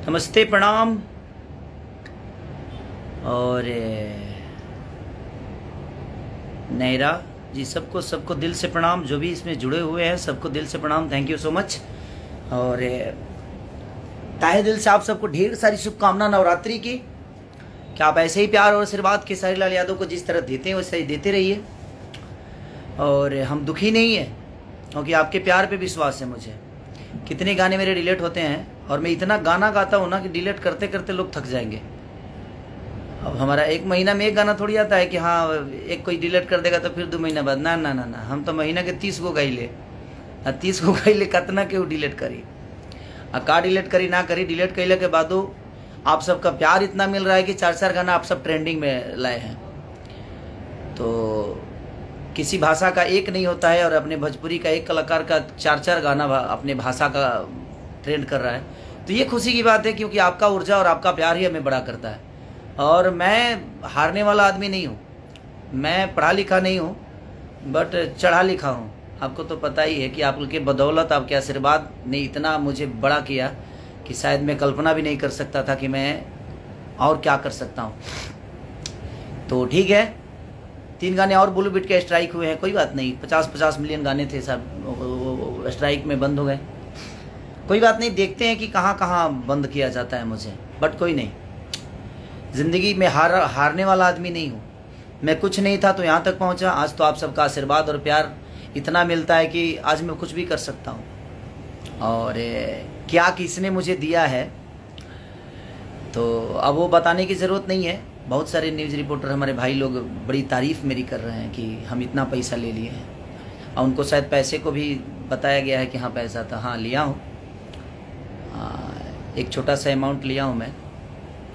नमस्ते, प्रणाम। और नैरा जी, सबको सबको दिल से प्रणाम। जो भी इसमें जुड़े हुए हैं सबको दिल से प्रणाम। Thank you so much. और ताहे दिल से आप सबको ढेर सारी शुभकामना नवरात्रि की। क्या आप ऐसे ही प्यार और आशीर्वाद खेसारी लाल यादव को जिस तरह देते हैं वैसे ही देते रहिए। और हम दुखी नहीं हैं क्योंकि आपके प्यार पे विश्वास है मुझे। कितने गाने मेरे डिलीट होते हैं और मैं इतना गाना गाता हूँ ना कि डिलीट करते करते लोग थक जाएंगे। अब हमारा एक महीना में एक गाना थोड़ी आता है कि हाँ एक कोई डिलीट कर देगा तो फिर 2 महीना बाद। ना ना ना ना, हम तो महीना के 30 को गाई ले। 30 को गाई ले, कतना क्यों डिलीट करी का डिलीट करी ना करी। डिलीट कैले के बादो आप सबका प्यार इतना मिल रहा है कि 4-4 गाना आप सब ट्रेंडिंग में लाए हैं। तो किसी भाषा का एक नहीं होता है और अपने भोजपुरी का एक कलाकार का 4-4 गाना अपने भाषा का ट्रेंड कर रहा है। तो ये खुशी की बात है क्योंकि आपका ऊर्जा और आपका प्यार ही हमें बड़ा करता है। और मैं हारने वाला आदमी नहीं हूँ, मैं पढ़ा लिखा नहीं हूँ बट चढ़ा लिखा हूँ। आपको तो पता ही है कि आपके बदौलत, आपके आशीर्वाद ने इतना मुझे बड़ा किया कि शायद मैं कल्पना भी नहीं कर सकता था कि मैं और क्या कर सकता हूँ। तो ठीक है, 3 गाने और ब्लू बीट के स्ट्राइक हुए हैं, कोई बात नहीं। 50-50 मिलियन गाने थे सब, स्ट्राइक में बंद हो गए। कोई बात नहीं, देखते हैं कि कहाँ कहाँ बंद किया जाता है मुझे। बट कोई नहीं, ज़िंदगी में हारने वाला आदमी नहीं हूँ। मैं कुछ नहीं था तो यहाँ तक पहुँचा। आज तो आप सबका आशीर्वाद और प्यार इतना मिलता है कि आज मैं कुछ भी कर सकता हूँ। और क्या किसने मुझे दिया है तो अब वो बताने की ज़रूरत नहीं है। बहुत सारे न्यूज़ रिपोर्टर हमारे भाई लोग बड़ी तारीफ़ मेरी कर रहे हैं कि हम इतना पैसा ले लिए हैं। और उनको शायद पैसे को भी बताया गया है कि हाँ पैसा था। हाँ लिया हूँ, एक छोटा सा अमाउंट लिया हूँ मैं।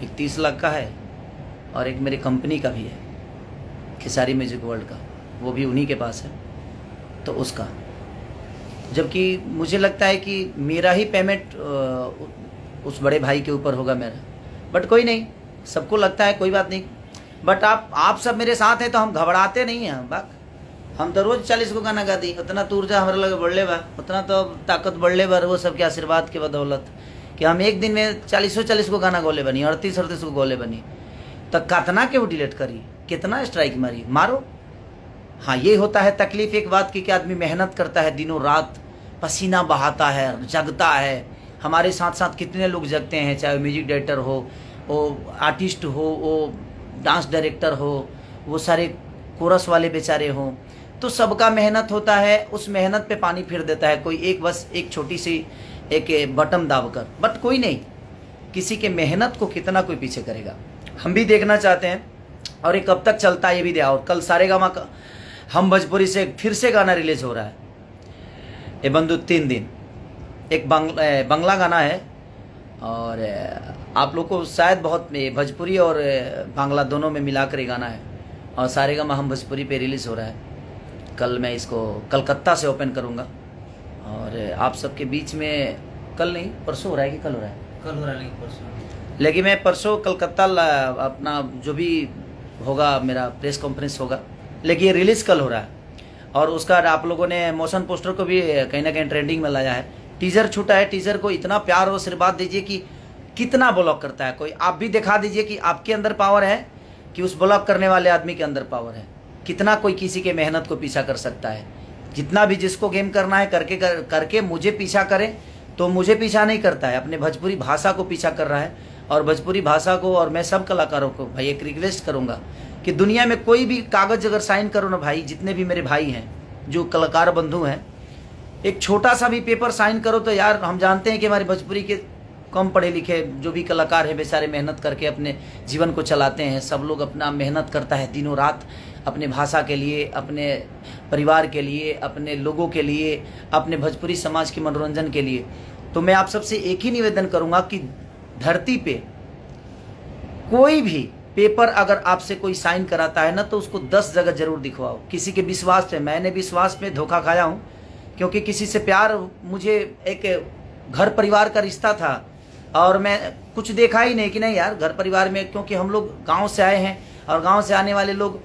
एक 30 लाख का है और एक मेरी कंपनी का भी है, खेसारी म्यूजिक वर्ल्ड का, वो भी उन्हीं के पास है। तो उसका, जबकि मुझे लगता है कि मेरा ही पेमेंट उस बड़े भाई के ऊपर होगा मेरा। बट कोई नहीं, सबको लगता है, कोई बात नहीं। बट आप सब मेरे साथ हैं तो हम घबराते नहीं हैं। बाक हम तो रोज़ 40 को गाना गा दी। उतना तो ऊर्जा हमारे लगे बढ़ले बा, उतना तो ताकत बढ़ले बा वो सबके आशीर्वाद के बदौलत कि हम एक दिन में 40 को गाना गोले बनी, 38 को गोले बनी। तो कतना क्यों डिलीट करी, कितना स्ट्राइक मारी, मारो। हाँ ये होता है तकलीफ एक बात की कि आदमी मेहनत करता है, दिनों रात पसीना बहाता है, जगता है। हमारे साथ साथ कितने लोग जगते हैं, चाहे म्यूजिक डायरेक्टर हो, वो आर्टिस्ट हो, वो डांस डायरेक्टर हो, वो सारे कोरस वाले बेचारे हों। तो सबका मेहनत होता है, उस मेहनत पे पानी फिर देता है कोई एक, बस एक छोटी सी एक बटन दाबकर। बट कोई नहीं, किसी के मेहनत को कितना कोई पीछे करेगा, हम भी देखना चाहते हैं। और ये कब तक चलता है ये भी दिया। और कल सारेगामा हम भोजपुरी से फिर से गाना रिलीज हो रहा है, ये बंधु 3 दिन। एक बंगला गाना है और आप लोग को शायद बहुत भोजपुरी और बांग्ला दोनों में मिलाकर ये गाना है। और सारेगामा हम भोजपुरी पे रिलीज़ हो रहा है। कल मैं इसको कलकत्ता से ओपन करूँगा और आप सबके बीच में, कल नहीं परसों हो रहा है कि कल हो रहा है? कल हो रहा है, नहीं परसों। लेकिन मैं परसों कलकत्ता अपना जो भी होगा मेरा प्रेस कॉन्फ्रेंस होगा, लेकिन ये रिलीज़ कल हो रहा है। और उसका आप लोगों ने मोशन पोस्टर को भी कहीं ना कहीं ट्रेंडिंग में लाया है। टीज़र छूटा है, टीज़र को इतना प्यार और आशीर्वाद दीजिए कि कितना ब्लॉक करता है कोई। आप भी दिखा दीजिए कि आपके अंदर पावर है कि उस ब्लॉक करने वाले आदमी के अंदर पावर है। कितना कोई किसी के मेहनत को पीछा कर सकता है। जितना भी जिसको गेम करना है करके मुझे पीछा करे तो मुझे पीछा नहीं करता है, अपने भोजपुरी भाषा को पीछा कर रहा है। और भोजपुरी भाषा को, और मैं सब कलाकारों को भाई एक रिक्वेस्ट करूँगा कि दुनिया में कोई भी कागज़ अगर साइन करो ना भाई, जितने भी मेरे भाई हैं जो कलाकार बंधु हैं, एक छोटा सा भी पेपर साइन करो तो यार हम जानते हैं कि हमारे भोजपुरी के कम पढ़े लिखे जो भी कलाकार हैं बेचारे मेहनत करके अपने जीवन को चलाते हैं। सब लोग अपना मेहनत करता है दिनों रात अपने भाषा के लिए, अपने परिवार के लिए, अपने लोगों के लिए, अपने भोजपुरी समाज के मनोरंजन के लिए। तो मैं आप सबसे एक ही निवेदन करूँगा कि धरती पे कोई भी पेपर अगर आपसे कोई साइन कराता है ना तो उसको 10 जगह जरूर दिखवाओ। किसी के विश्वास पे, मैंने विश्वास पे धोखा खाया हूँ क्योंकि किसी से प्यार, मुझे एक घर परिवार का रिश्ता था और मैं कुछ देखा ही नहीं कि नहीं यार घर परिवार में, क्योंकि हम लोग गांव से आए हैं और गांव से आने वाले लोग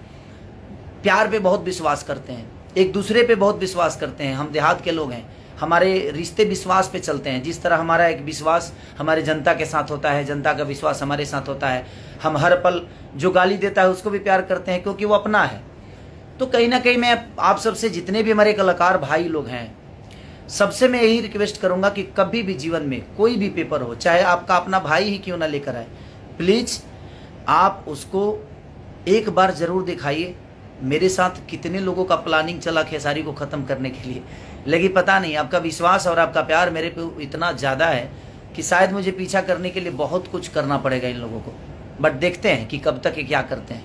प्यार पे बहुत विश्वास करते हैं, एक दूसरे पे बहुत विश्वास करते हैं। हम देहात के लोग हैं हमारे रिश्ते विश्वास पे चलते हैं। जिस तरह हमारा एक विश्वास हमारे जनता के साथ होता है, जनता का विश्वास हमारे साथ होता है। हम हर पल जो गाली देता है उसको भी प्यार करते हैं क्योंकि वो अपना है। तो कहीं ना कहीं मैं आप सबसे, जितने भी हमारे कलाकार भाई लोग हैं, सबसे मैं यही रिक्वेस्ट करूंगा कि कभी भी जीवन में कोई भी पेपर हो, चाहे आपका अपना भाई ही क्यों ना लेकर आए, प्लीज़ आप उसको एक बार ज़रूर दिखाइए। मेरे साथ कितने लोगों का प्लानिंग चला खेसारी को ख़त्म करने के लिए, लेकिन पता नहीं आपका विश्वास और आपका प्यार मेरे पे इतना ज़्यादा है कि शायद मुझे पीछा करने के लिए बहुत कुछ करना पड़ेगा इन लोगों को। बट देखते हैं कि कब तक ये क्या करते हैं।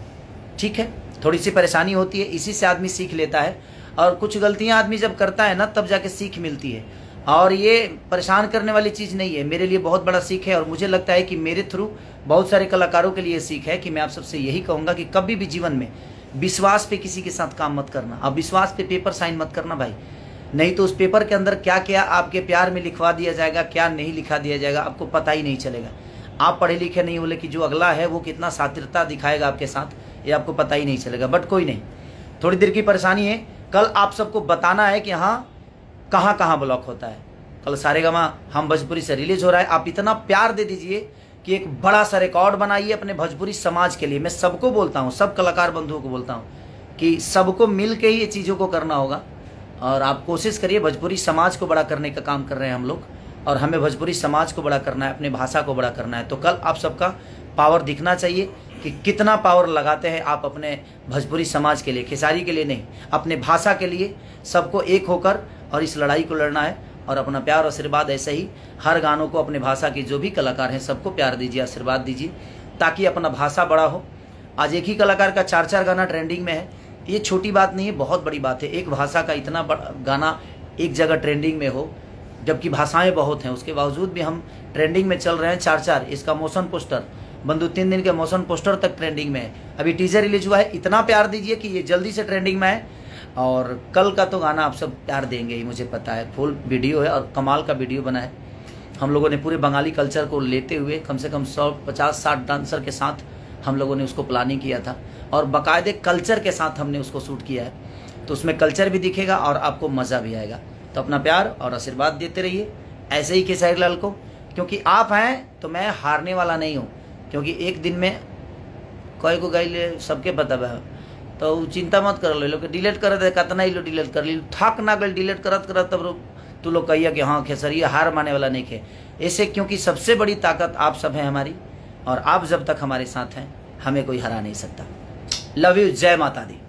ठीक है, थोड़ी सी परेशानी होती है, इसी से आदमी सीख लेता है। और कुछ गलतियां आदमी जब करता है ना, तब जाके सीख मिलती है। और ये परेशान करने वाली चीज़ नहीं है, मेरे लिए बहुत बड़ा सीख है। और मुझे लगता है कि मेरे थ्रू बहुत सारे कलाकारों के लिए सीख है कि मैं आप सबसे यही कहूँगा कि कभी भी जीवन में विश्वास पे किसी के साथ काम मत करना। अब विश्वास पे पेपर साइन मत करना भाई, नहीं तो उस पेपर के अंदर क्या क्या आपके प्यार में लिखवा दिया जाएगा, क्या नहीं लिखा दिया जाएगा, आपको पता ही नहीं चलेगा। आप पढ़े लिखे नहीं बोले कि जो अगला है वो कितना शातिरता दिखाएगा आपके साथ, ये आपको पता ही नहीं चलेगा। बट कोई नहीं, थोड़ी देर की परेशानी है। कल आप सबको बताना है कि हाँ कहाँ कहाँ ब्लॉक होता है। कल सारेगामा हम भोजपुरी से रिलीज हो रहा है। आप इतना प्यार दे दीजिए कि एक बड़ा सा रिकॉर्ड बनाइए अपने भोजपुरी समाज के लिए। मैं सबको बोलता हूँ, सब कलाकार बंधुओं को बोलता हूँ कि सबको मिल के ही ये चीज़ों को करना होगा। और आप कोशिश करिए, भोजपुरी समाज को बड़ा करने का काम कर रहे हैं हम लोग, और हमें भोजपुरी समाज को बड़ा करना है, अपने भाषा को बड़ा करना है। तो कल आप सबका पावर दिखना चाहिए कि कितना पावर लगाते हैं आप अपने भोजपुरी समाज के लिए, खेसारी के लिए नहीं, अपने भाषा के लिए। सबको एक होकर और इस लड़ाई को लड़ना है। और अपना प्यार और आशीर्वाद ऐसे ही हर गानों को, अपने भाषा के जो भी कलाकार हैं सबको प्यार दीजिए, आशीर्वाद दीजिए, ताकि अपना भाषा बड़ा हो। आज एक ही कलाकार का 4-4 गाना ट्रेंडिंग में है, ये छोटी बात नहीं है, बहुत बड़ी बात है। एक भाषा का इतना बड़ा गाना एक जगह ट्रेंडिंग में हो, जबकि भाषाएं बहुत हैं, उसके बावजूद भी हम ट्रेंडिंग में चल रहे हैं। 4-4 इसका मोशन पोस्टर, बंधु 3 दिन के मोशन पोस्टर तक ट्रेंडिंग में है। अभी टीजर रिलीज हुआ है, इतना प्यार दीजिए कि ये जल्दी से ट्रेंडिंग में है। और कल का तो गाना आप सब प्यार देंगे ही, मुझे पता है। फुल वीडियो है और कमाल का वीडियो बना है। हम लोगों ने पूरे बंगाली कल्चर को लेते हुए कम से कम 150-60 डांसर के साथ हम लोगों ने उसको प्लानिंग किया था, और बाकायदे कल्चर के साथ हमने उसको शूट किया है। तो उसमें कल्चर भी दिखेगा और आपको मज़ा भी आएगा। तो अपना प्यार और आशीर्वाद देते रहिए ऐसे ही खेसारी लाल को, क्योंकि आप हैं तो मैं हारने वाला नहीं हूँ। क्योंकि एक दिन में कई को गई सबके पता है, तो चिंता मत कर लो कि डिलीट कर दे, कितना ही लो डिलीट कर ली, थक ना गई डिलीट करत करत, तब तू लोग कहिए कि हाँ खेसारी हार माने वाला नहीं खे ऐसे। क्योंकि सबसे बड़ी ताकत आप सब हैं हमारी, और आप जब तक हमारे साथ हैं हमें कोई हरा नहीं सकता। लव यू, जय माता दी।